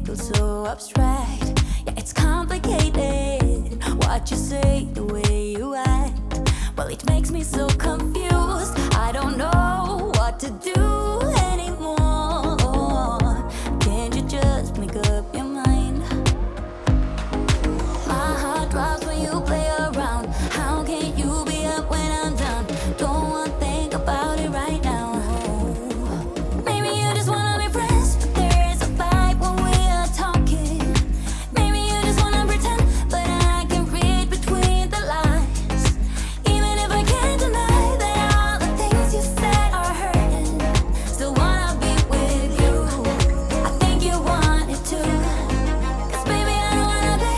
feels so abstract. Yeah, it's complicated. What you say, the way you act, well, it makes me so confused. I don't know what to do anymore. Can't you just make up your mind? My heart drops when you play around. How can you be up when I'm down? Don't wanna think about it right now. Maybe you just wanna be friends, but there is a fight when we are talking. Maybe you just wanna pretend, but I can read between the lines. Even if I can't deny that all the things you said are hurting, still wanna be with you. I think you want it too, 'cause baby I don't wanna be.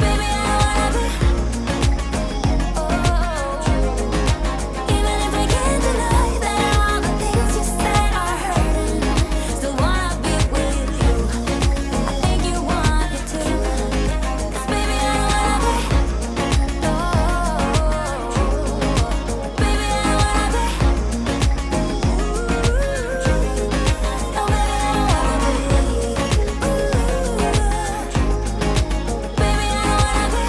Baby I don't wanna be. Oh, even if I can't deny that all the things you said are hurting, still wanna be with you. I think you want it too, 'cause baby I don't wanna be. No, baby I don't wanna be. No, baby I don't wanna be. Baby I don't wanna be.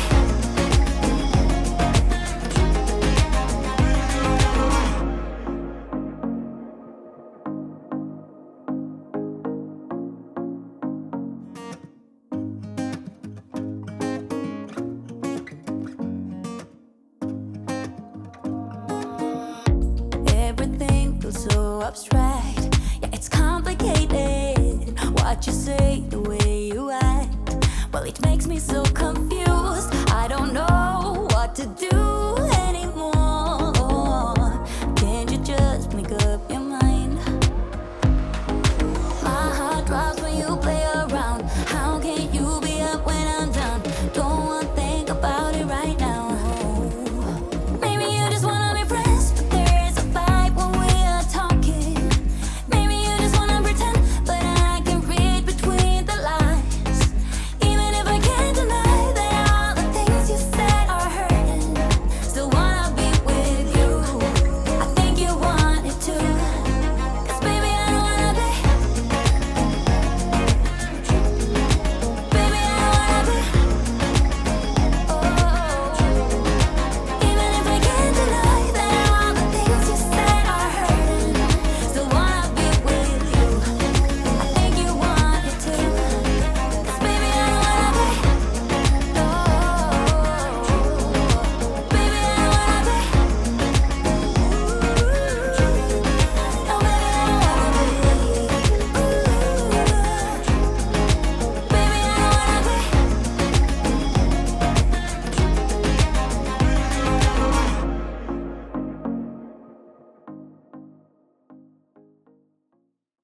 Everything feels so abstract. Yeah, it's complicated. What you say, the way you act, well, it makes me so confused. I don't know what to do